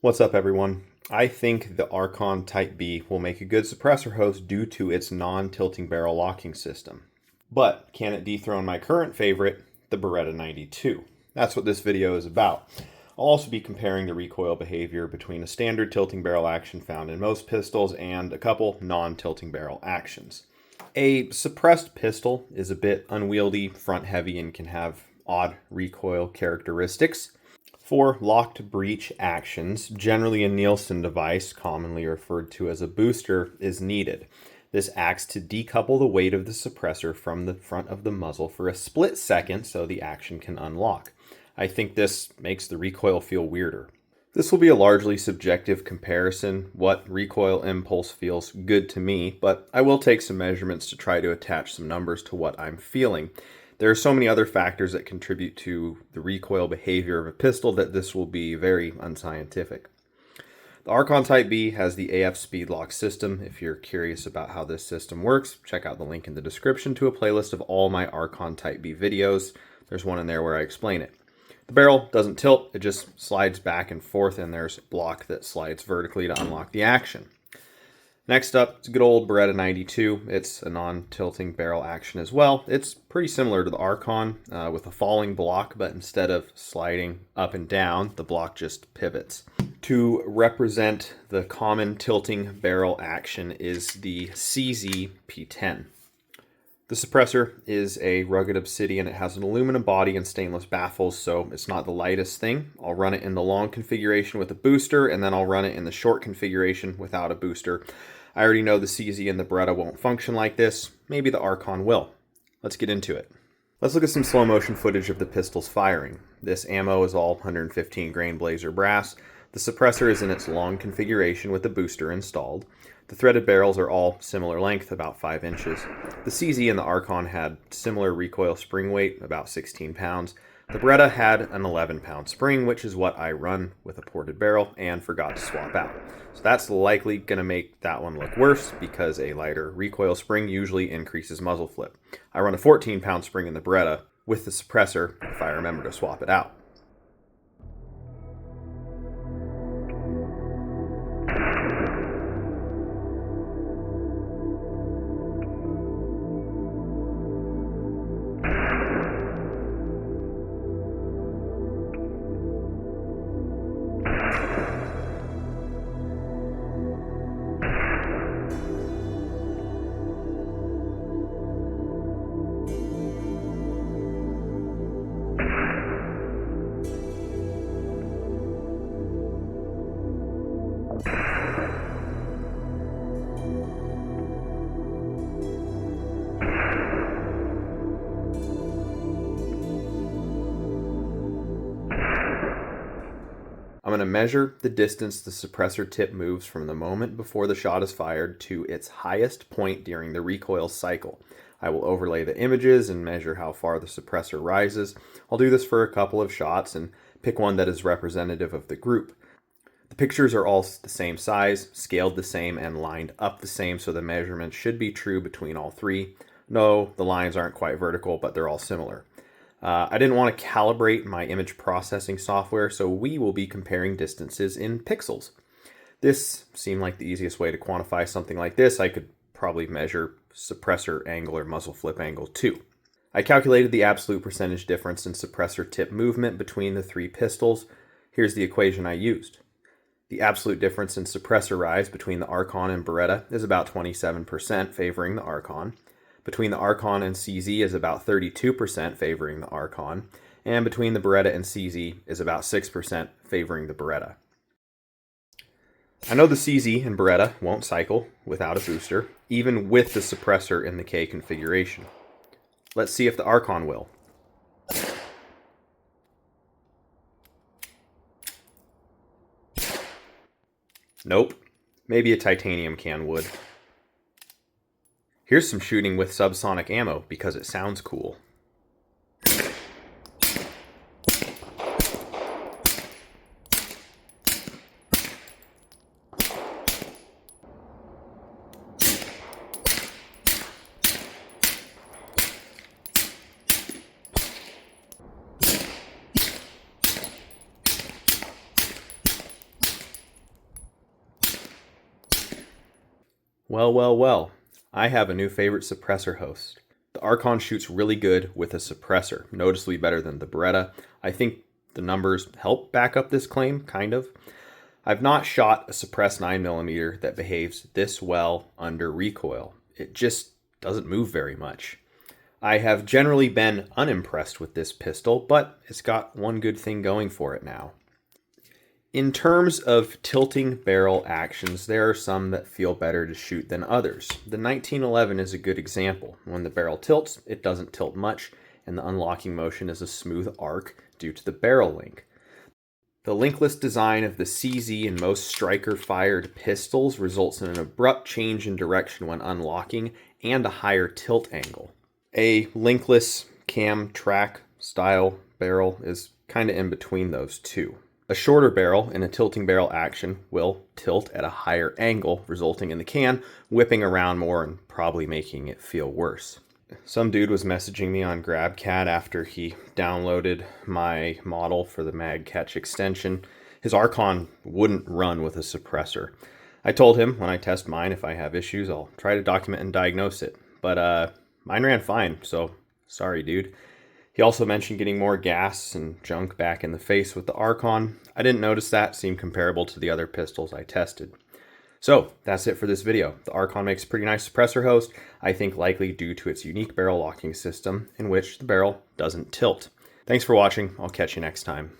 What's up, everyone? I think the Archon Type B will make a good suppressor hose due to its non-tilting barrel locking system. But can it dethrone my current favorite, the Beretta 92? That's what this video is about. I'll also be comparing the recoil behavior between a standard tilting barrel action found in most pistols and a couple non-tilting barrel actions. A suppressed pistol is a bit unwieldy, front heavy, and can have odd recoil characteristics. For locked breech actions, generally a Nielsen device, commonly referred to as a booster, is needed. This acts to decouple the weight of the suppressor from the front of the muzzle for a split second so the action can unlock. I think this makes the recoil feel weirder. This will be a largely subjective comparison. What recoil impulse feels good to me, but I will take some measurements to try to attach some numbers to what I'm feeling. There are so many other factors that contribute to the recoil behavior of a pistol that this will be very unscientific. The Archon Type B has the AF speed lock system. If you're curious about how this system works, check out the link in the description to a playlist of all my Archon Type B videos. There's one in there where I explain it. The barrel doesn't tilt, it just slides back and forth, and there's a block that slides vertically to unlock the action. Next up, it's a good old Beretta 92. It's a non-tilting barrel action as well. It's pretty similar to the Archon with a falling block, but instead of sliding up and down, the block just pivots. To represent the common tilting barrel action is the CZ P10. The suppressor is a rugged obsidian. It has an aluminum body and stainless baffles, so it's not the lightest thing. I'll run it in the long configuration with a booster, and then I'll run it in the short configuration without a booster. I already know the CZ and the Beretta won't function like this. Maybe the Archon will. Let's get into it. Let's look at some slow motion footage of the pistols firing. This ammo is all 115 grain Blazer brass. The suppressor is in its long configuration with the booster installed. The threaded barrels are all similar length, about 5 inches. The CZ and the Archon had similar recoil spring weight, about 16 pounds. The Beretta had an 11-pound spring, which is what I run with a ported barrel and forgot to swap out. So that's likely going to make that one look worse because a lighter recoil spring usually increases muzzle flip. I run a 14-pound spring in the Beretta with the suppressor if I remember to swap it out. I'm going to measure the distance the suppressor tip moves from the moment before the shot is fired to its highest point during the recoil cycle. I will overlay the images and measure how far the suppressor rises. I'll do this for a couple of shots and pick one that is representative of the group. The pictures are all the same size, scaled the same, and lined up the same, so the measurements should be true between all three. No, the lines aren't quite vertical, but they're all similar. I didn't want to calibrate my image processing software, so we will be comparing distances in pixels. This seemed like the easiest way to quantify something like this. I could probably measure suppressor angle or muzzle flip angle too. I calculated the absolute percentage difference in suppressor tip movement between the three pistols. Here's the equation I used. The absolute difference in suppressor rise between the Archon and Beretta is about 27%, favoring the Archon. Between the Archon and CZ is about 32%, favoring the Archon, and between the Beretta and CZ is about 6%, favoring the Beretta. I know the CZ and Beretta won't cycle without a booster, even with the suppressor in the K configuration. Let's see if the Archon will. Nope. Maybe a titanium can would. Here's some shooting with subsonic ammo because it sounds cool. Well, I have a new favorite suppressor host. The Archon shoots really good with a suppressor, noticeably better than the Beretta. I think the numbers help back up this claim, kind of. I've not shot a suppressed 9mm that behaves this well under recoil. It just doesn't move very much. I have generally been unimpressed with this pistol, but it's got one good thing going for it now. In terms of tilting barrel actions, there are some that feel better to shoot than others. The 1911 is a good example. When the barrel tilts, it doesn't tilt much, and the unlocking motion is a smooth arc due to the barrel link. The linkless design of the CZ in most striker-fired pistols results in an abrupt change in direction when unlocking and a higher tilt angle. A linkless cam track style barrel is kind of in between those two. A shorter barrel in a tilting barrel action will tilt at a higher angle, resulting in the can whipping around more and probably making it feel worse. Some dude was messaging me on GrabCat after he downloaded my model for the mag catch extension. His Archon wouldn't run with a suppressor. I told him when I test mine, if I have issues, I'll try to document and diagnose it. But mine ran fine, so sorry, dude. He also mentioned getting more gas and junk back in the face with the Archon. I didn't notice that, seemed comparable to the other pistols I tested. So that's it for this video. The Archon makes a pretty nice suppressor host, I think likely due to its unique barrel locking system in which the barrel doesn't tilt. Thanks for watching. I'll catch you next time.